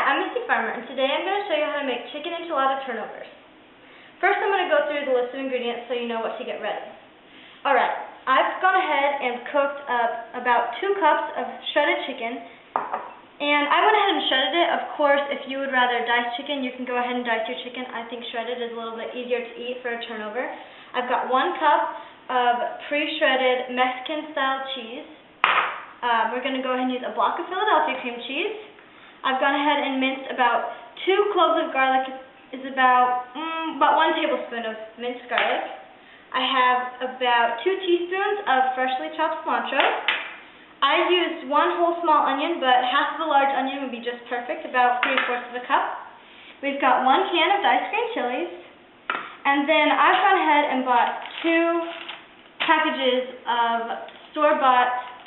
I'm Missy Farmer, and today I'm going to show you how to make chicken enchilada turnovers. First, I'm going to go through the list of ingredients so you know what to get ready. Alright, I've gone ahead and cooked up about 2 cups of shredded chicken, and I went ahead and shredded it. Of course, if you would rather dice chicken, you can go ahead and dice your chicken. I think shredded is a little bit easier to eat for a turnover. I've got 1 cup of pre-shredded Mexican-style cheese. We're going to go ahead and use a block of Philadelphia cream cheese. I've gone ahead and minced about 2 cloves of garlic. Is about 1 tablespoon of minced garlic. I have about 2 teaspoons of freshly chopped cilantro. I used 1 whole small onion, but half of a large onion would be just perfect, about 3/4 of a cup. We've got 1 can of diced green chilies. And then I've gone ahead and bought 2 packages of store-bought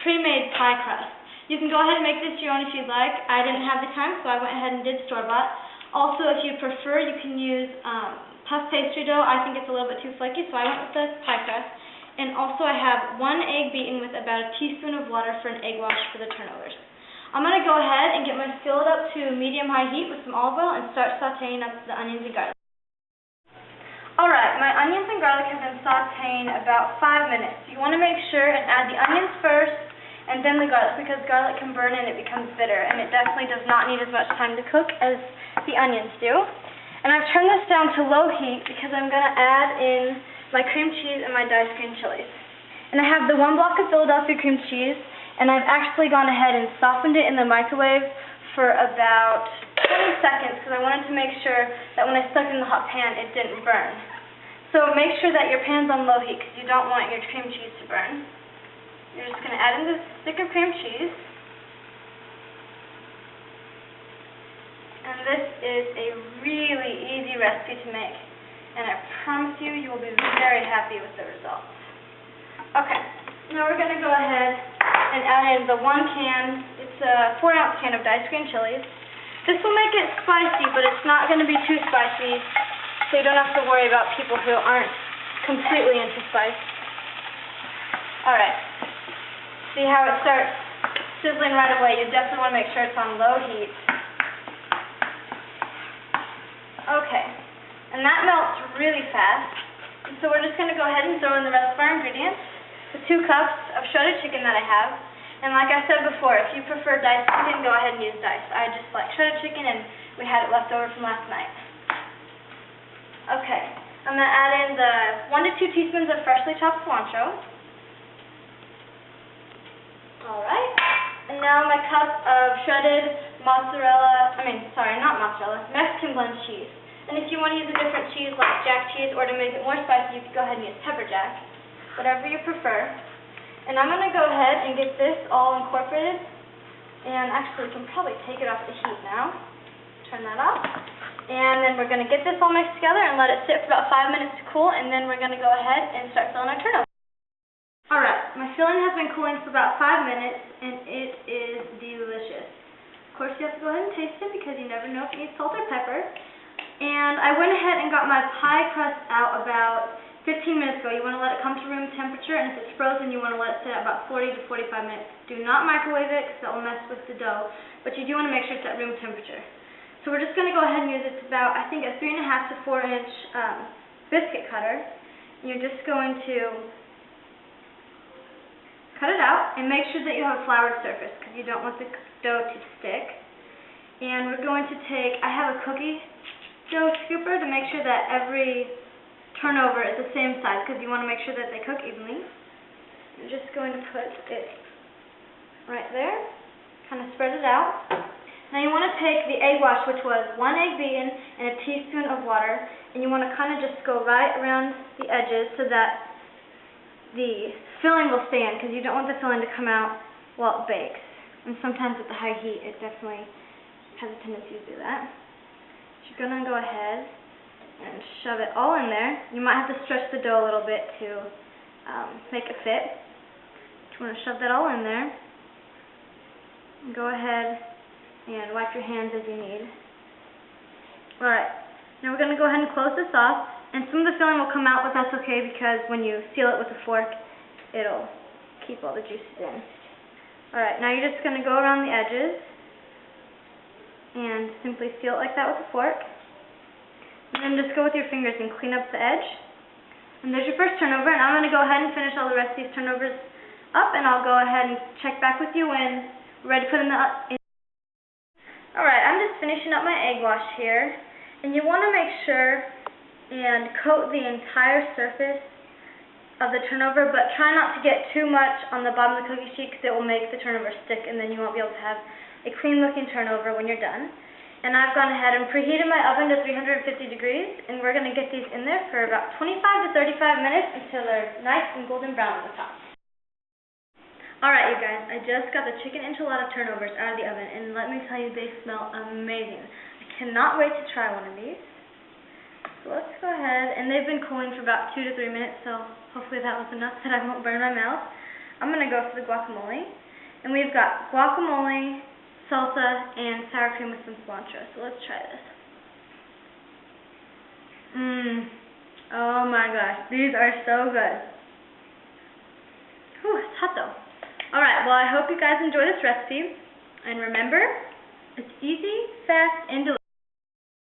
pre-made pie crust. You can go ahead and make this your own if you'd like. I didn't have the time, so I went ahead and did store-bought. Also, if you prefer, you can use puff pastry dough. I think it's a little bit too flaky, so I went with the pie crust. And also, I have 1 egg beaten with about a teaspoon of water for an egg wash for the turnovers. I'm going to go ahead and get my skillet up to medium-high heat with some olive oil and start sauteing up the onions and garlic. Alright, my onions and garlic have been sauteing about 5 minutes. You want to make sure and add the onions first, and then the garlic, because garlic can burn and it becomes bitter, and it definitely does not need as much time to cook as the onions do. And I've turned this down to low heat because I'm going to add in my cream cheese and my diced green chilies. And I have the 1 block of Philadelphia cream cheese, and I've actually gone ahead and softened it in the microwave for about 20 seconds because I wanted to make sure that when I stuck it in the hot pan, it didn't burn. So make sure that your pan's on low heat because you don't want your cream cheese to burn. You're just going to add in this stick of cream cheese. And this is a really easy recipe to make. And I promise you, you will be very happy with the results. Okay, now we're going to go ahead and add in the 1 can. It's a 4-ounce can of diced green chilies. This will make it spicy, but it's not going to be too spicy, so you don't have to worry about people who aren't completely into spice. Alright. See how it starts sizzling right away? You definitely want to make sure it's on low heat. Okay, and that melts really fast. And so we're just going to go ahead and throw in the rest of our ingredients. The 2 cups of shredded chicken that I have. And like I said before, if you prefer diced chicken, go ahead and use diced. I just like shredded chicken, and we had it left over from last night. Okay, I'm going to add in the 1 to 2 teaspoons of freshly chopped cilantro. Alright, and now my cup of shredded Mexican blend cheese. And if you want to use a different cheese like jack cheese, or to make it more spicy, you can go ahead and use pepper jack, whatever you prefer. And I'm going to go ahead and get this all incorporated, and actually we can probably take it off the heat now. Turn that off. And then we're going to get this all mixed together and let it sit for about 5 minutes to cool, and then we're going to go ahead and start filling our turnovers. Alright, my filling has been cooling for about 5 minutes, and it is delicious. Of course, you have to go ahead and taste it because you never know if it needs salt or pepper. And I went ahead and got my pie crust out about 15 minutes ago. You want to let it come to room temperature, and if it's frozen, you want to let it sit at about 40 to 45 minutes. Do not microwave it because that will mess with the dough, but you do want to make sure it's at room temperature. So we're just going to go ahead and use it about, I think, a 3.5 to 4 inch biscuit cutter. And you're just going to cut it out and make sure that you have a floured surface because you don't want the dough to stick. And we're going to take, I have a cookie dough scooper to make sure that every turnover is the same size because you want to make sure that they cook evenly. I'm just going to put it right there, kind of spread it out. Now you want to take the egg wash, which was 1 egg beaten and a teaspoon of water, and you want to kind of just go right around the edges so that the filling will stay in because you don't want the filling to come out while it bakes. And sometimes at the high heat it definitely has a tendency to do that. So you're going to go ahead and shove it all in there. You might have to stretch the dough a little bit to make it fit. You want to shove that all in there. And go ahead and wipe your hands as you need. Alright, now we're going to go ahead and close this off. And some of the filling will come out, but that's okay because when you seal it with a fork, it'll keep all the juices in. Alright, now you're just going to go around the edges and simply seal it like that with a fork. And then just go with your fingers and clean up the edge. And there's your first turnover, and I'm going to go ahead and finish all the rest of these turnovers up, and I'll go ahead and check back with you when we're ready to put them in. Alright, I'm just finishing up my egg wash here, and you want to make sure and coat the entire surface of the turnover, but try not to get too much on the bottom of the cookie sheet because it will make the turnover stick, and then you won't be able to have a clean looking turnover when you're done. And I've gone ahead and preheated my oven to 350 degrees, and we're going to get these in there for about 25 to 35 minutes until they're nice and golden brown on the top. Alright you guys, I just got the chicken enchilada turnovers out of the oven, and let me tell you, they smell amazing. I cannot wait to try one of these. So let's go ahead, and they've been cooling for about 2 to 3 minutes, so hopefully that was enough that I won't burn my mouth. I'm going to go for the guacamole, and we've got guacamole, salsa, and sour cream with some cilantro. So let's try this. Oh my gosh, these are so good. Whew, it's hot though. Alright, well I hope you guys enjoy this recipe. And remember, it's easy, fast, and delicious.